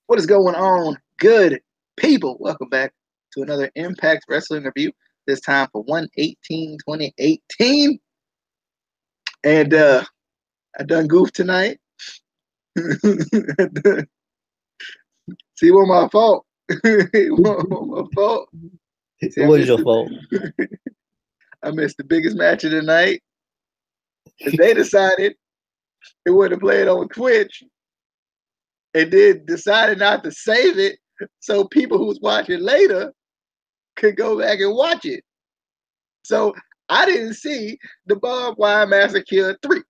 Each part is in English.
What is going on, good people? Welcome back to another Impact Wrestling review. This time for 1/18/2018. And I done goofed tonight. See, what my fault. What my fault. See, It was your fault. I missed the biggest match of the night. They decided they wanted to play it on Twitch. And then decided not to save it so people who's watching later could go back and watch it. So I didn't see the Barbed Wire Massacre 3.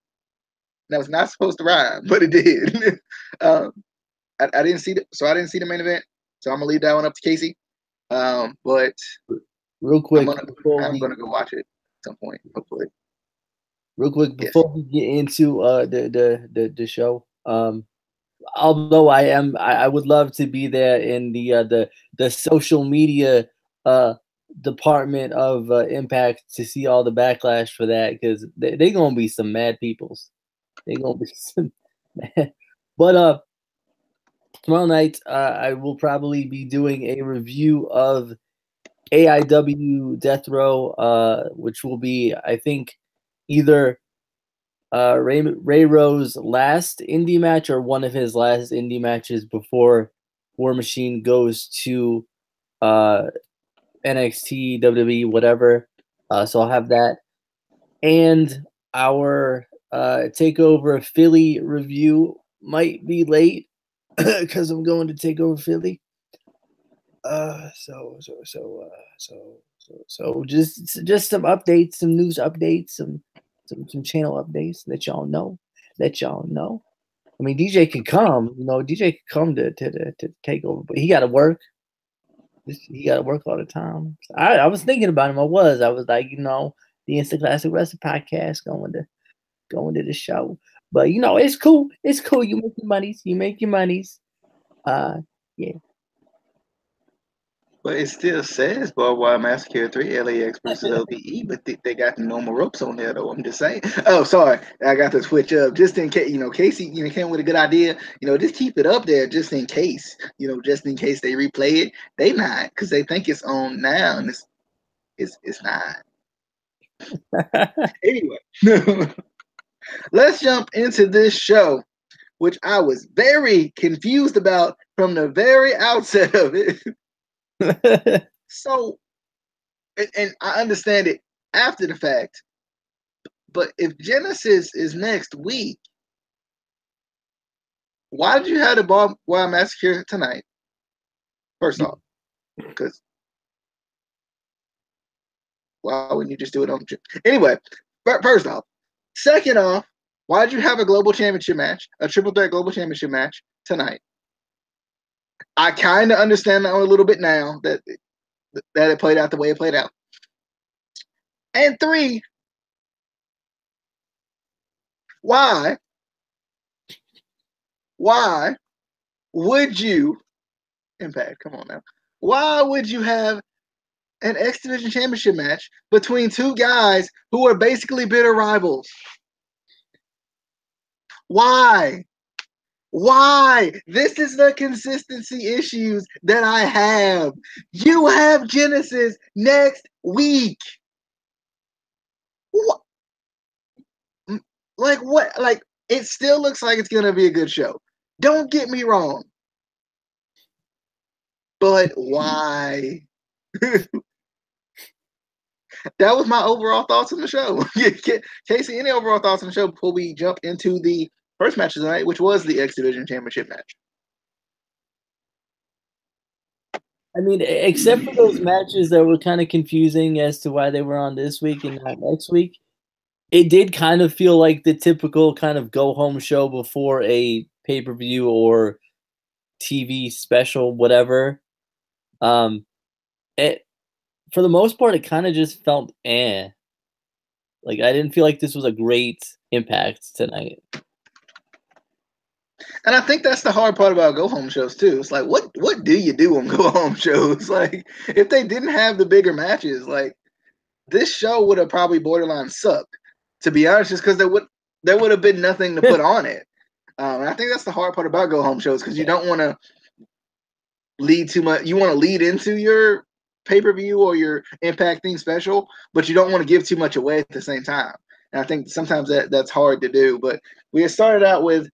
That was not supposed to rhyme, but it did. I didn't see it, so I didn't see the main event. So I'm gonna leave that one up to Casey. But real quick, I'm gonna go watch it at some point, hopefully. Real quick, before we get into the show, although I would love to be there in the social media department of Impact to see all the backlash for that, because they gonna be some mad peoples. They gonna be some mad. But tomorrow night I will probably be doing a review of AIW Death Row, which will be, I think, either Ray Rose last indie match or one of his last indie matches before War Machine goes to NXT, WWE, whatever. So I'll have that. And our TakeOver Philly review might be late because I'm going to take over Philly. So just some updates, some news updates, some channel updates that y'all know. I mean, DJ can come, DJ can come to take over, but he got to work. He got to work all the time. I was thinking about him. I was like, the Instant Classic Wrestling Podcast going to the show, but it's cool. It's cool. You make your monies. Yeah. But it still says Barbed Wire Massacre 3 LAX versus LBE, but they got the normal ropes on there, though. I'm just saying. Oh, sorry. I got to switch up just in case, Casey, came with a good idea. Just keep it up there just in case, just in case they replay it. They not, because they think it's on now, and it's not. Anyway, let's jump into this show, which I was very confused about from the very outset of it. So, and I understand it after the fact, but if Genesis is next week, why did you have the Barbed Wire Massacre tonight? First off, because why wouldn't you just do it on? Anyway, first off, second off, why did you have a global championship match, a triple threat global championship match tonight? I kind of understand a little bit now that it played out the way it played out. And three, why would you, Impact, come on now, why would you have an X Division Championship match between two guys who are basically bitter rivals? Why? This is the consistency issues that I have. You have Genesis next week. What? Like, it still looks like it's going to be a good show. Don't get me wrong. But why? That was my overall thoughts on the show. Casey, any overall thoughts on the show before we jump into the first match tonight, which was the X Division Championship match? I mean, except for those matches that were kind of confusing as to why they were on this week and not next week, it did kind of feel like the typical kind of go-home show before a pay-per-view or TV special, whatever. For the most part, it kind of just felt Like, I didn't feel like this was a great Impact tonight. And I think that's the hard part about go-home shows, too. It's like, what do you do on go-home shows? Like, if they didn't have the bigger matches, like, this show would have probably borderline sucked, to be honest, just because there would have been nothing to put on it. And I think that's the hard part about go-home shows, because you don't want to lead too much. You want to lead into your pay-per-view or your Impact thing special, but you don't want to give too much away at the same time. And I think sometimes that's hard to do. But we had started out with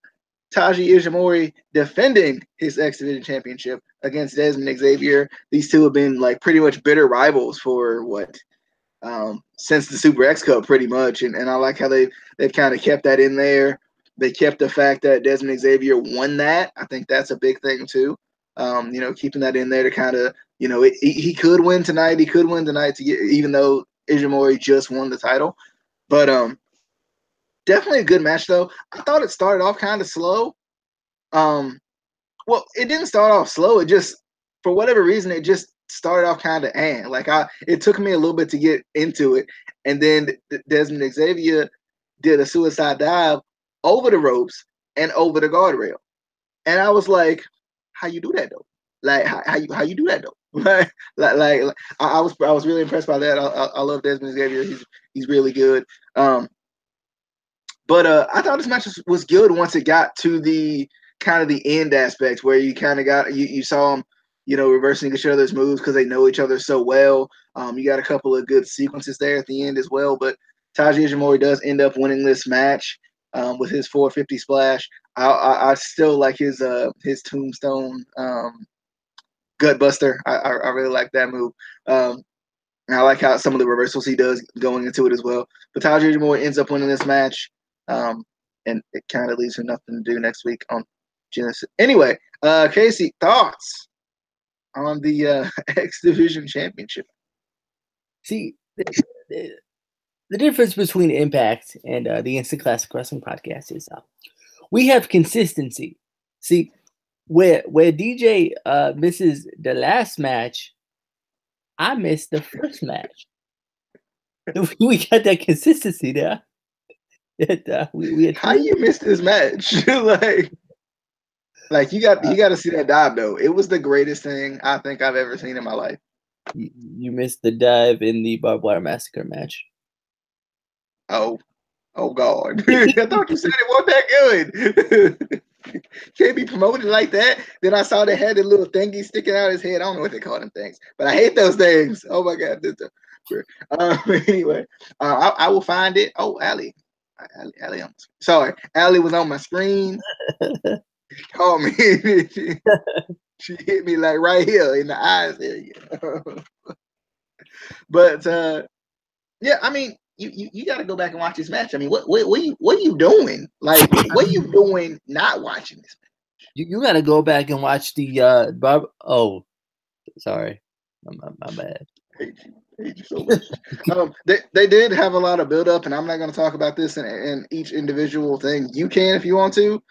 Taiji Ishimori defending his X Division Championship against Desmond Xavier. These two have been like pretty much bitter rivals for since the Super X Cup, pretty much. And I like how they've kind of kept that in there. They kept the fact that Desmond Xavier won that. I think that's a big thing too. Keeping that in there to kind of, he could win tonight. He could win tonight to get, even though Ishimori just won the title. But definitely a good match though. I thought it started off kind of slow. Well, it didn't start off slow. It just, for whatever reason, it just started off kind of it took me a little bit to get into it, and then Desmond Xavier did a suicide dive over the ropes and over the guardrail, and I was like, "How you do that though? Like how you do that though?" I was really impressed by that. I love Desmond Xavier. He's really good. But I thought this match was good once it got to the kind of the end aspect where you kind of got you saw them, reversing each other's moves because they know each other so well. You got a couple of good sequences there at the end as well. But Taiji Ishimori does end up winning this match with his 450 splash. I still like his tombstone gutbuster. I really like that move. And I like how some of the reversals he does going into it as well. But Taiji Ishimori ends up winning this match. And it kind of leaves him nothing to do next week on Genesis. Anyway, Casey, thoughts on the X Division Championship? See, the difference between Impact and the Instant Classic Wrestling Podcast is we have consistency. See, where DJ misses the last match, I missed the first match. We got that consistency there. How you missed this match? like you got to see that dive though. It was the greatest thing I think I've ever seen in my life. You missed the dive in the Barbed Wire Massacre match. Oh God! I thought you said it wasn't that good. Can't be promoted like that. Then I saw they had a little thingy sticking out his head. I don't know what they call them things, but I hate those things. Oh my God! Anyway, I will find it. Oh, Allie. Sorry, Allie was on my screen. She called me. she hit me like right here in the eyes area. But yeah, I mean, you got to go back and watch this match. I mean, what are you doing? Like, what are you doing not watching this match? You got to go back and watch the Bob. Oh, sorry, my bad. Hate you so much. They did have a lot of build up, and I'm not going to talk about this in each individual thing. You can if you want to,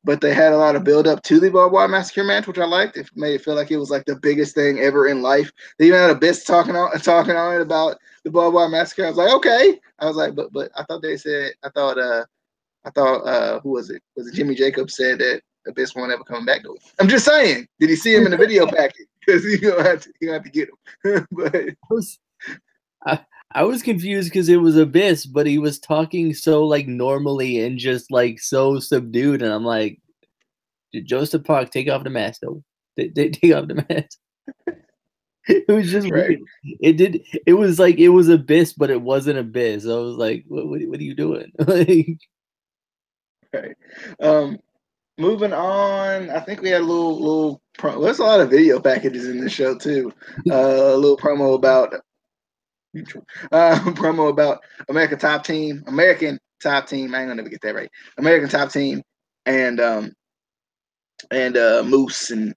but they had a lot of build up to the Barbed Wire Massacre match, which I liked. It made it feel like it was like the biggest thing ever in life. They even had Abyss talking on it about the Barbed Wire Massacre. I was like, okay. I was like, but I thought they said I thought who was it? Was it Jimmy Jacobs said that Abyss won't ever come back to it? I'm just saying. Did he see him in the video package? Because you have to get him. But I was confused because it was Abyss, but he was talking so like normally and just like so subdued, and I'm like, did Joseph Park take off the mask though? Take off the mask. It was just right. Weird. It was like it was Abyss, but it wasn't Abyss. I was like, what are you doing? Right. Moving on, I think we had a little there's a lot of video packages in this show too. A little promo about American Top Team. I ain't gonna never get that right. American Top Team and Moose and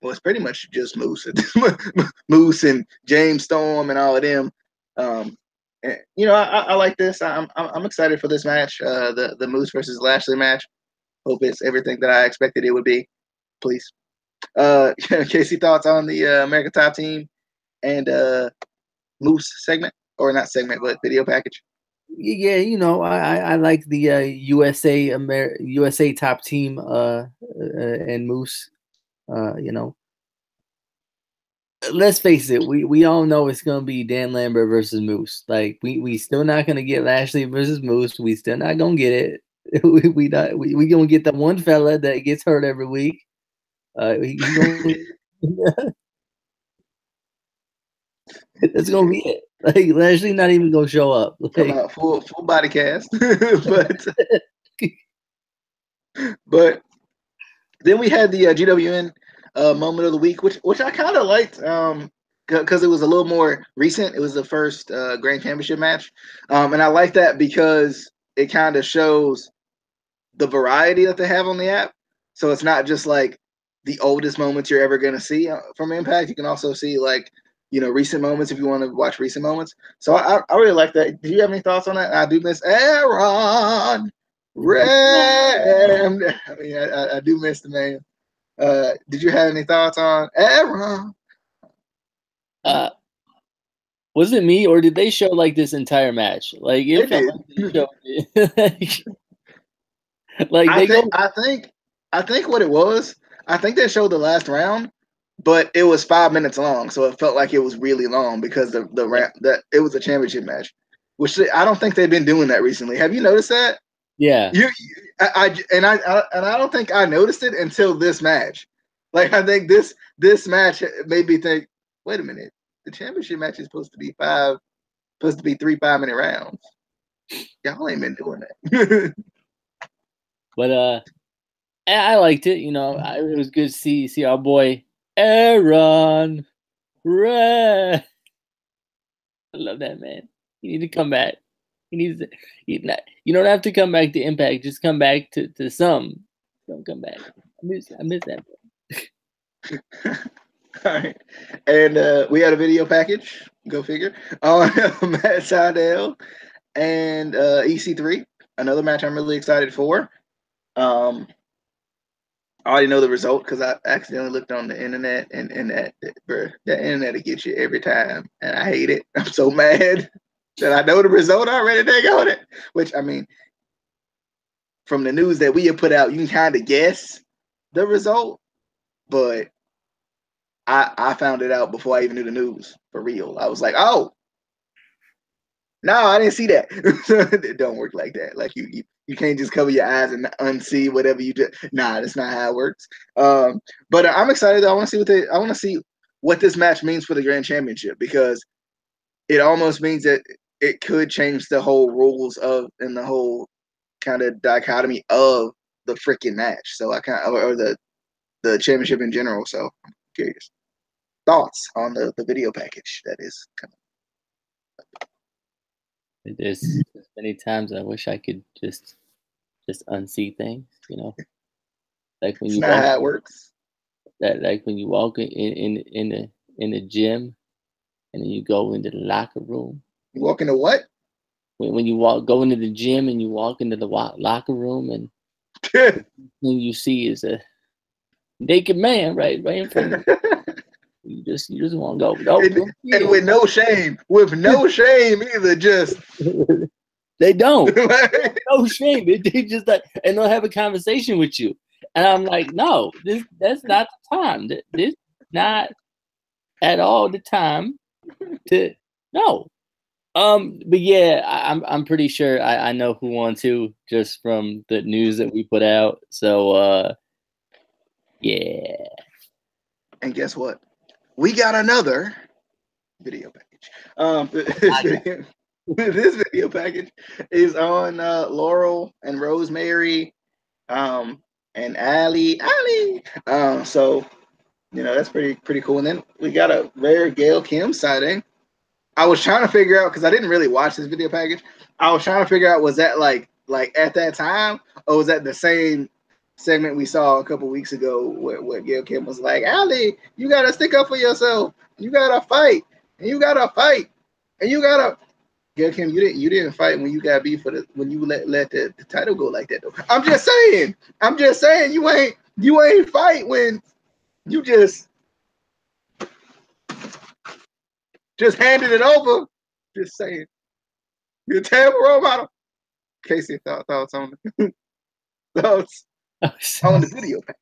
well, it's pretty much just Moose, Moose and James Storm and all of them. And, I like this. I'm excited for this match. The Moose versus Lashley match. Hope it's everything that I expected it would be. Please. Casey, thoughts on the American Top Team and Moose segment, or not segment, but video package? Yeah, I like the USA Top Team and Moose. Let's face it, we all know it's gonna be Dan Lambert versus Moose. Like we still not gonna get Lashley versus Moose. We still not gonna get it. we gonna get the one fella that gets hurt every week. He gonna, that's gonna be it. Like Lashley not even gonna show up. Come Like, out full body cast, but then we had the GWN moment of the week, which I kind of liked, because it was a little more recent. It was the first Grand Championship match, and I like that because it kind of shows the variety that they have on the app. So it's not just like the oldest moments you're ever gonna see from Impact. You can also see like recent moments if you want to watch recent moments. So I really like that. Do you have any thoughts on that? I do miss Aaron Ram. I mean, I do miss the man. Did you have any thoughts on Aaron? Was it me or did they show like this entire match? Like it felt like they showed like I think what it was, I think they showed the last round, but it was 5 minutes long, so it felt like it was really long because the round that it was a championship match, which I don't think they've been doing that recently. Have you noticed that? Yeah. I don't think I noticed it until this match. Like I think this match made me think, wait a minute, the championship match is supposed to be 3 5-minute rounds. Y'all ain't been doing that. But I liked it. It was good to see our boy Aaron Red. I love that man. He need to come back. He needs to. You don't have to come back to Impact. Just come back to some. Don't come back. I miss that. All right, and we had a video package. Go figure. On Matt Sydal and EC3. Another match I'm really excited for. I already know the result because I accidentally looked on the internet, and that internet will get you every time, and I hate it. I'm so mad that I know the result already. They got it. Which I mean, from the news that we have put out, you can kind of guess the result, but I found it out before I even knew the news for real. I was like, oh, no, I didn't see that. It don't work like that. Like you can't just cover your eyes and unsee whatever you did. Nah, that's not how it works. But I'm excited. I want to see what this match means for the Grand Championship, because it almost means that it could change the whole rules and the whole kind of dichotomy of the freaking match. So or the championship in general. So I'm curious. Thoughts on the video package that is coming. There's many times I wish I could just unsee things, like when it's not how it works. Like when you walk in the gym, and then you go into the locker room. You walk into what? When you go into the gym and you walk into the locker room, and when you see is a naked man right in front of you. You just want to go. And with no shame either. Just they don't. No shame. They just like, and they'll have a conversation with you, and I'm like, no, that's not the time. This not at all the time to no. But yeah, I'm pretty sure I know who won too, just from the news that we put out. So yeah. And guess what? We got another video package. This video package is on Laurel and Rosemary, and Ali. So that's pretty cool. And then we got a rare Gail Kim sighting. I was trying to figure out, because I didn't really watch this video package. I was trying to figure out, was that like at that time, or was that the same segment we saw a couple weeks ago where Gail Kim was like, Ali, you gotta stick up for yourself. You gotta fight. And you gotta fight. And you gotta Gail Kim, you didn't fight when you got beef when you let the title go like that though. I'm just saying you ain't fight when you just handed it over. Just saying. You're a terrible role model. Casey, thoughts on thoughts on the video package.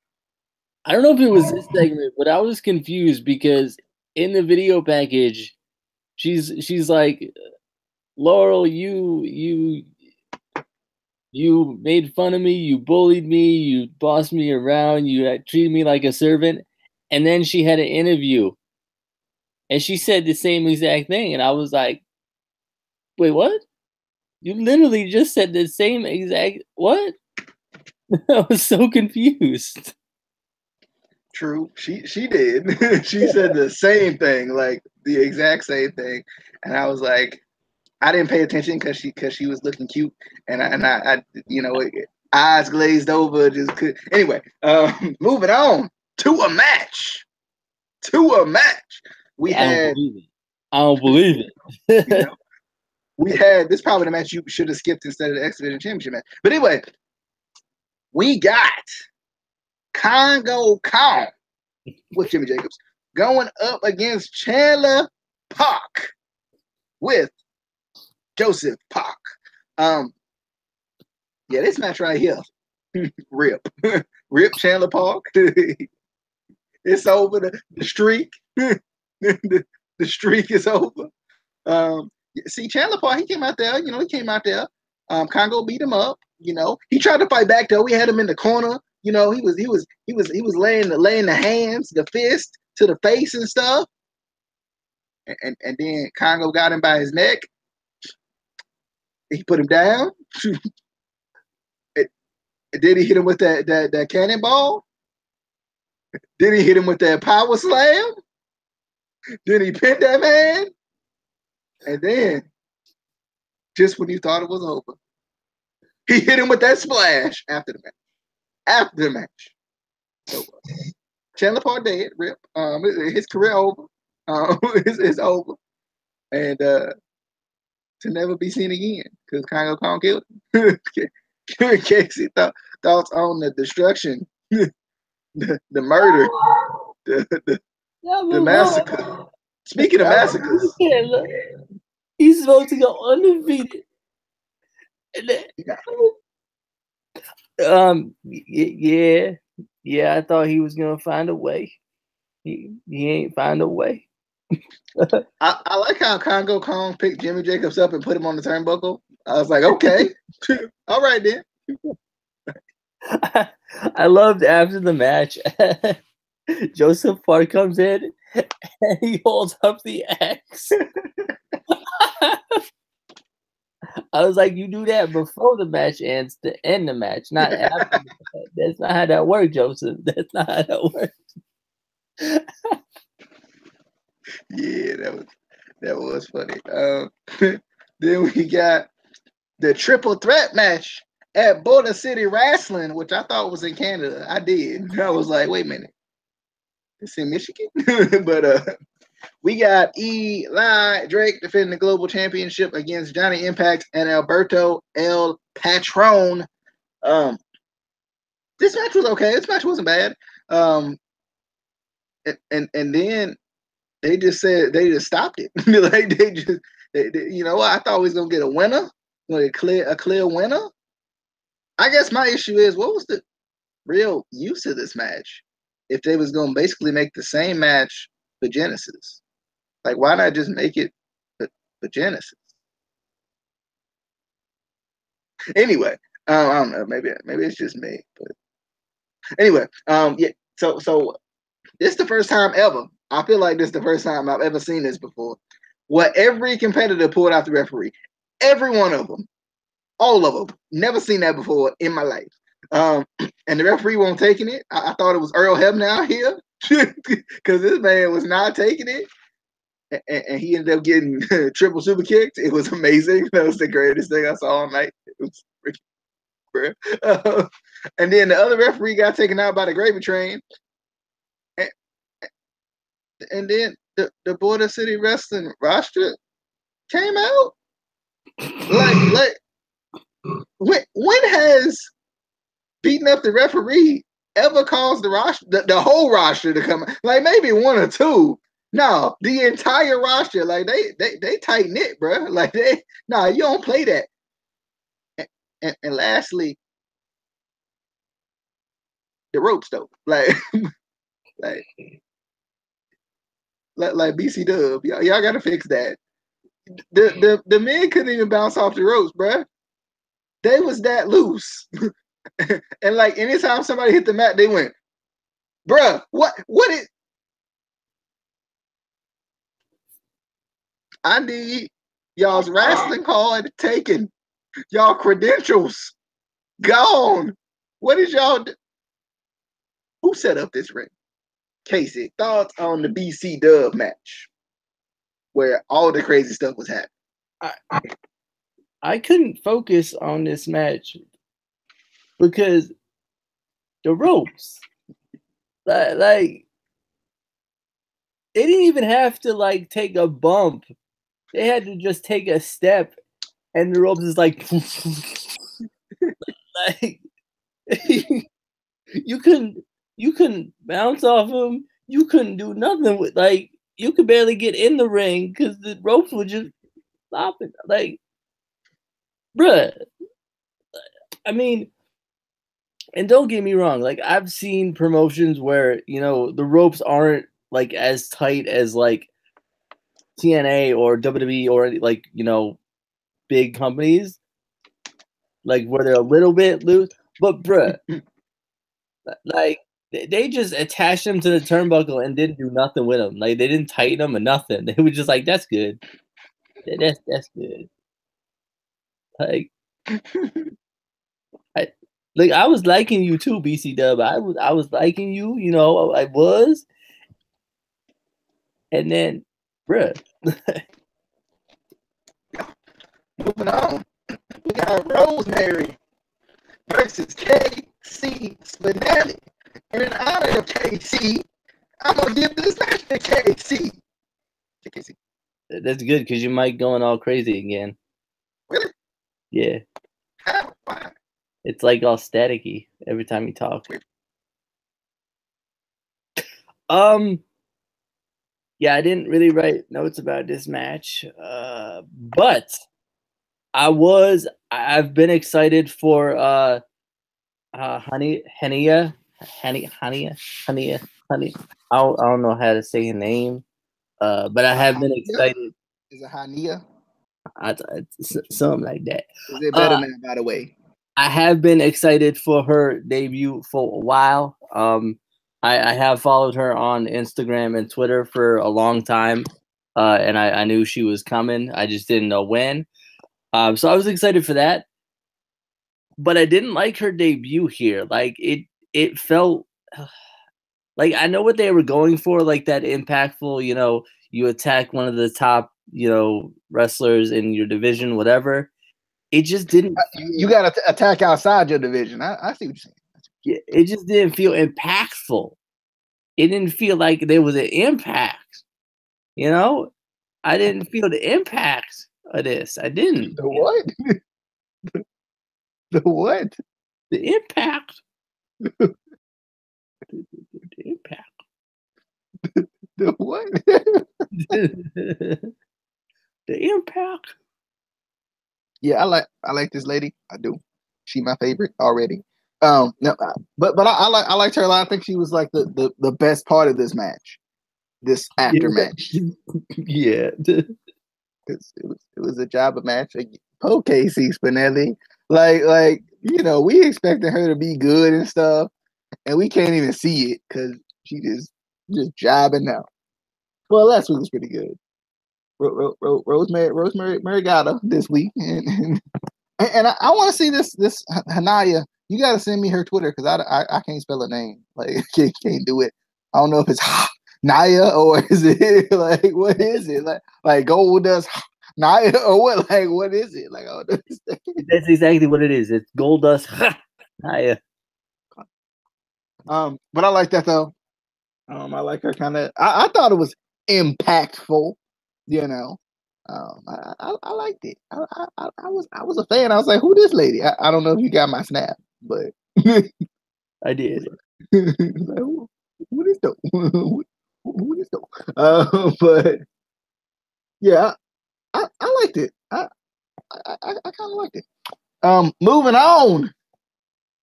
I don't know if it was this segment, but I was confused because in the video package, she's like, Laurel, you You made fun of me, you bullied me, you bossed me around, you treated me like a servant. And then she had an interview and she said the same exact thing. And I was like, wait, what? You literally just said the same exact what? I was so confused. True, she did. She said the same thing, like the exact same thing, and I was like, I didn't pay attention because she was looking cute, and I you know, eyes glazed over, just could. Anyway, moving on to a match. To a match, we I don't had. believe it. I don't believe it. You know, we had this probably the match you should have skipped instead of the X Division Championship match. But anyway, we got Congo Kong with Jimmy Jacobs going up against Chandler Park with Joseph Park. Yeah, this match right here, rip, rip Chandler Park. It's over. The streak, the streak is over. See, Chandler Park, he came out there. You know, he came out there. Congo beat him up. You know, he tried to fight back though. We had him in the corner. You know, he was laying the hands, the fist to the face and stuff. And then Congo got him by his neck. He put him down. Did he hit him with that cannonball? Did he hit him with that power slam? Did he pin that man? And then, just when you thought it was over, he hit him with that splash after the match. After the match. So, Chandler Park dead, rip. His career over. It's over. And to never be seen again because Congo Kong killed him. Casey thoughts on the destruction, the murder, the massacre. Speaking of massacres, he's supposed to go undefeated. Yeah, I thought he was gonna find a way. He ain't find a way. I like how Congo Kong picked Jimmy Jacobs up and put him on the turnbuckle. I was like, okay, all right then. I loved after the match. Joseph Park comes in and he holds up the X. I was like, you do that before the match ends to end the match, not after. That's not how that works, Joseph. That's not how that works. Yeah, that was funny. Then we got the triple threat match at Border City Wrestling, which I thought was in Canada. I did. I was like, wait a minute. It's in Michigan? But we got Eli Drake defending the global championship against Johnny Impact and Alberto El Patron. This match was okay. This match wasn't bad. And then they just stopped it. Like they, you know, I thought we was gonna get a winner, like a clear winner. I guess my issue is what was the real use of this match if they was gonna basically make the same match for Genesis? Like, why not just make it for Genesis? Anyway, I don't know. Maybe it's just me. But anyway, yeah. So this is the first time ever. I feel like this is the first time I've ever seen this before, where every competitor pulled out the referee. Every one of them, all of them. Never seen that before in my life. And the referee wasn't taking it. I thought it was Earl Hebner out here because this man was not taking it. And he ended up getting triple super kicked. It was amazing. That was the greatest thing I saw all night. It was freaking and then the other referee got taken out by the gravy train. And then the Border City Wrestling roster came out. Like when has beating up the referee ever caused the roster, the whole roster to come? Like maybe one or two. No, the entire roster, like they tight knit, bro. Like you don't play that. And lastly, the ropes though, like BC Dub, y'all gotta fix that. The men couldn't even bounce off the ropes, bro. They was that loose. And like anytime somebody hit the mat, they went, bruh, what is I need y'all's wrestling card taken. Y'all credentials gone. What is y'all do? Who set up this ring? Casey, thoughts on the BC Dub match where all the crazy stuff was happening? I couldn't focus on this match because the ropes, like they didn't even have to like take a bump. They had to just take a step, and the ropes is like, like you couldn't bounce off them. You couldn't do nothing with like you could barely get in the ring because the ropes were just flopping. Like, bruh. I mean, and don't get me wrong, like I've seen promotions where, you know, the ropes aren't like as tight as like TNA or WWE or like, you know, big companies, like where they're a little bit loose. But bruh, like they just attached them to the turnbuckle and didn't do nothing with them. Like they didn't tighten them or nothing. They were just like, that's good. That's good. Like I was liking you too, BC Dub. I was liking you, you know, I was. And then, bruh. Moving on. We got Rosemary versus KC Spinelli. And in honor of KC, I'm going to give this match to KC. KC. That's good because you might going all crazy again. Really? Yeah. How? Why? It's like all staticky every time you talk. Yeah, I didn't really write notes about this match, but I've been excited for Hania. I don't know how to say her name, but I have been excited. Is it Hania? Something like that. Is it better now, by the way? I have been excited for her debut for a while. I have followed her on Instagram and Twitter for a long time, and I knew she was coming. I just didn't know when. So I was excited for that. But I didn't like her debut here. Like it felt like I know what they were going for, like that impactful, you know, you attack one of the top, you know, wrestlers in your division, whatever. It just didn't. You got to attack outside your division. I see what you're saying. Yeah, it just didn't feel impactful. It didn't feel like there was an impact. You know, I didn't feel the impact of this. I didn't. The what? The what? The impact. The impact. The what? The impact. Yeah, I like this lady. I do. She my favorite already. No, but I liked her a lot. I think she was like the best part of this match, this match. Yeah, it was a job of match. Po KC Spinelli, like you know, we expected her to be good and stuff, and we can't even see it because she just jobbing out. Well, last week was pretty good. Rosemary got her this week, and I want to see this Hanaya. You got to send me her Twitter because I can't spell her name. Like can't do it. I don't know if it's Naya or is it like what is it like Goldust Naya or what? Like what is it? Like I don't understand. That's exactly what it is. It's Goldust Naya. But I like that though. I like her kind of. I thought it was impactful. You know, I liked it. I was a fan. I was like, who this lady? I don't know if you got my snap, but I did. Like, who this dope? Who this dope? But yeah, I liked it. I kind of liked it. Moving on.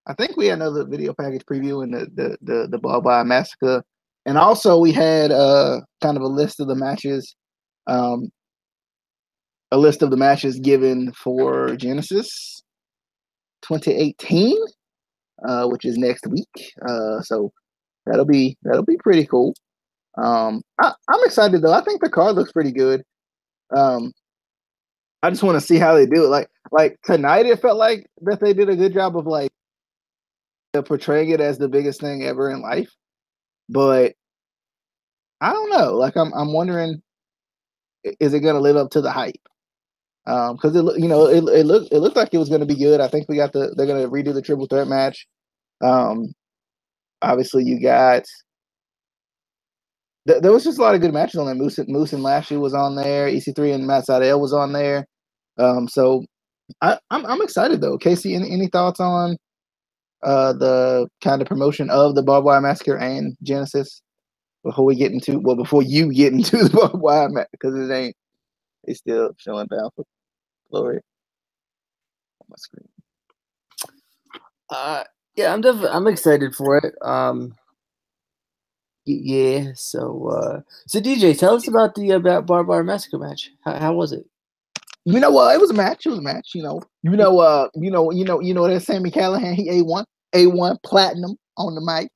I think we had another video package preview in the Barbara Massacre, and also we had kind of a list of the matches. A list of the matches given for Genesis. 2018, which is next week. So that'll be pretty cool. I'm excited though. I think the card looks pretty good. I just want to see how they do it. Like tonight, it felt like that they did a good job of like portraying it as the biggest thing ever in life. But I don't know. Like I'm wondering, is it going to live up to the hype? Because it looked like it was going to be good. I think they're going to redo the triple threat match. Obviously you got there was just a lot of good matches on there. Moose and Lashley was on there. EC3 and Matt Sydal was on there. So I'm excited though. Casey, any thoughts on the kind of promotion of the Barbed Wire Massacre and Genesis before you get into the Barbed Wire match, because it's still showing down for Glory on my screen. Yeah, I'm excited for it. Yeah. So DJ, tell us about the Barbed Wire Massacre match. How was it? You know what? It was a match. That Sami Callihan, he A1 platinum on the mic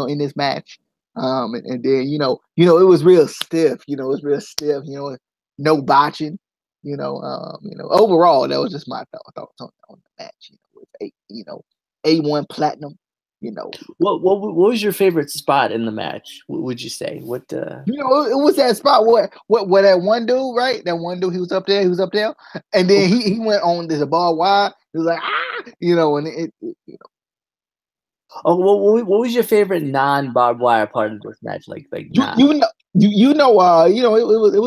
in this match. And then it was real stiff. It was real stiff. No botching. Overall, that was just my thoughts on the match. With A1 platinum. What was your favorite spot in the match? What would you say? What it was that spot where that one dude, right? That one dude, he was up there, and then he went on this barbed wire. He was like, and it. Oh, what was your favorite non-barbed wire part of this match? Like it was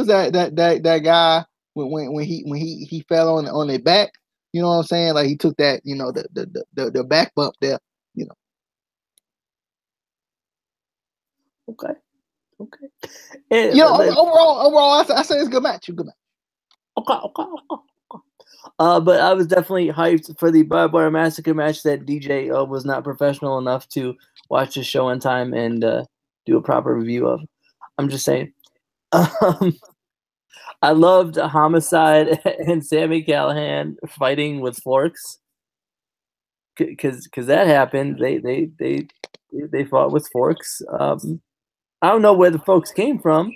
that guy when he fell on their back. You know what I'm saying? Like he took that, the back bump there. Okay. And, overall, I say it's a good match. Okay. But I was definitely hyped for the Barbed Wire Massacre match that DJ was not professional enough to watch the show on time and do a proper review of. I'm just saying. I loved Homicide and Sami Callihan fighting with forks, because that happened. They fought with forks. I don't know where the folks came from.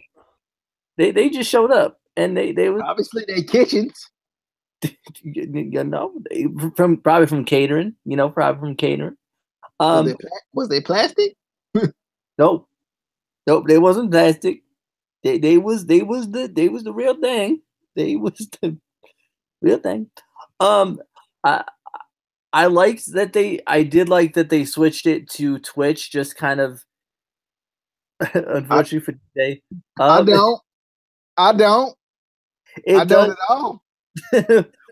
They just showed up, and they were obviously they kitchens. Probably from catering. Probably from catering. Was they plastic? Nope. They wasn't plastic. They was the real thing. They was the real thing. I liked that I did like that they switched it to Twitch, just kind of unfortunately for today. I don't at all.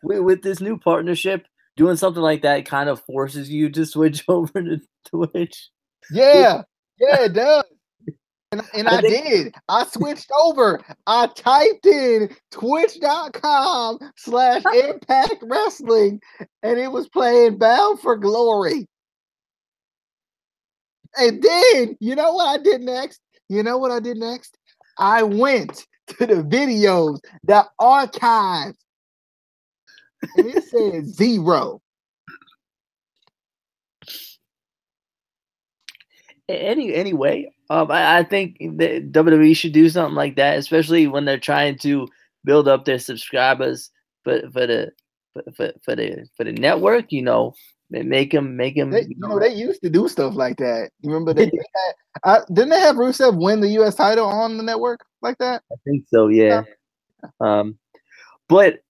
With this new partnership, doing something like that kind of forces you to switch over to Twitch. Yeah, it does. And I did. I switched over. I typed in twitch.com/Impact Wrestling, and it was playing Bound for Glory. And then, you know what I did next? I went to the videos, the archives, and it said 0. Anyway, I think that WWE should do something like that, especially when they're trying to build up their subscribers for the network. Make them. They used to do stuff like that. You remember didn't they have Rusev win the U.S. title on the network like that? I think so. Yeah. But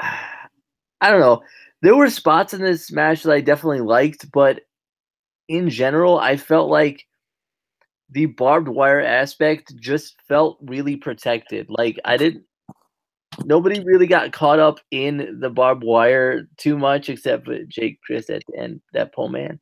I don't know. There were spots in this match that I definitely liked, but in general, I felt like the barbed wire aspect just felt really protected. Like nobody really got caught up in the barbed wire too much, except for Jake Chris at the end, that poor man.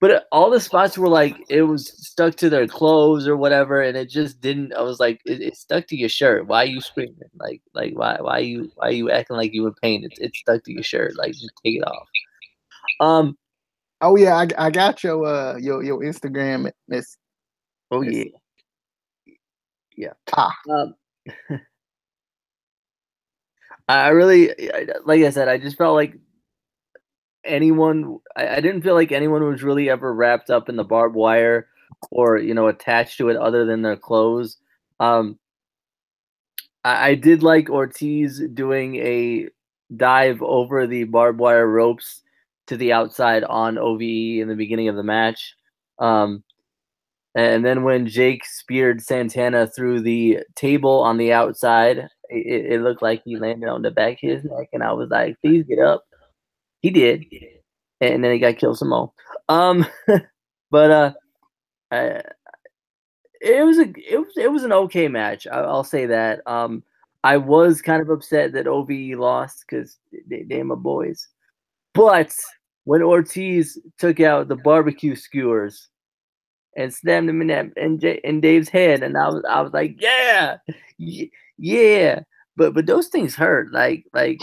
But all the spots were like, it was stuck to their clothes or whatever, and it just didn't. I was like, it's stuck to your shirt. Why are you screaming? Like why are you acting like you were pain? It's stuck to your shirt. Like, just take it off. Oh yeah, I got your Instagram, Miss. Oh yeah. Yeah. I really, like I said, I just felt like anyone. I didn't feel like anyone was really ever wrapped up in the barbed wire or attached to it other than their clothes. I did like Ortiz doing a dive over the barbed wire ropes to the outside on OVE in the beginning of the match. And then when Jake speared Santana through the table on the outside, it looked like he landed on the back of his neck, and I was like, "Please get up." He did, and then he got killed some more. But it was an okay match. I'll say that. I was kind of upset that OVE lost because they my boys. But when Ortiz took out the barbecue skewers and slammed him in Dave's head, and I was like, yeah. But those things hurt. Like we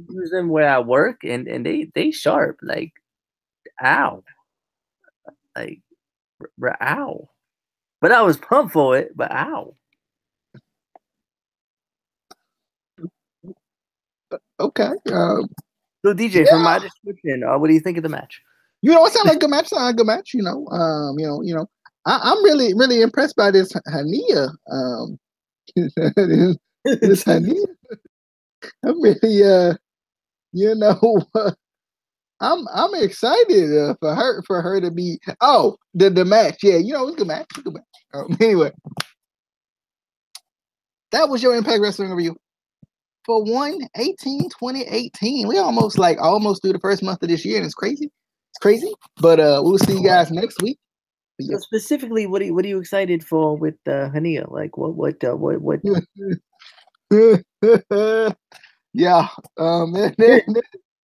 use them where I work, and they sharp. Like, ow, like ow. But I was pumped for it. But ow. Okay. So DJ, from my description, what do you think of the match? It sounds like a good match. Sounds like a good match. I'm really impressed by this Hania. This Hania. I'm really, I'm excited for her to be. Oh, the match. Yeah, it was a good match. Anyway, that was your Impact Wrestling review for 1/18/2018. We almost through the first month of this year, and it's crazy. It's crazy. But we'll see you guys next week. So specifically, what are you excited for with Hania? Like what? Yeah.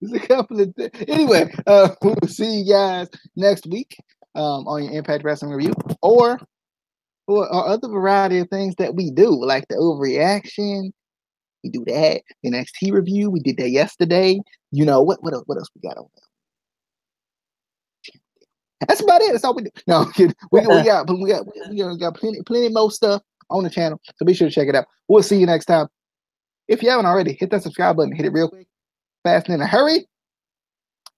There's a couple of anyway. We'll see you guys next week on your Impact Wrestling review, or other variety of things that we do, like the overreaction. We do that. The NXT review, we did that yesterday. What else we got on there? That's about it. That's all we do. No, I'm kidding. We got plenty more stuff on the channel, so be sure to check it out. We'll see you next time. If you haven't already, hit that subscribe button. Hit it real quick, fast, and in a hurry.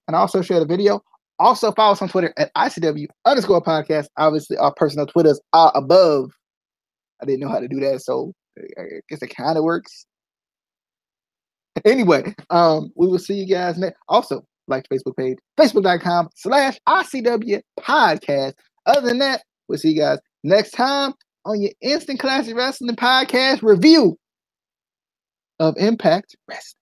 And also share the video. Also follow us on Twitter at ICW_podcast. Obviously, our personal Twitters are above. I didn't know how to do that, so I guess it kind of works. Anyway, we will see you guys next. Also, like the Facebook page, facebook.com/ICW podcast. Other than that, we'll see you guys next time on your Instant Classic Wrestling podcast review of Impact Wrestling.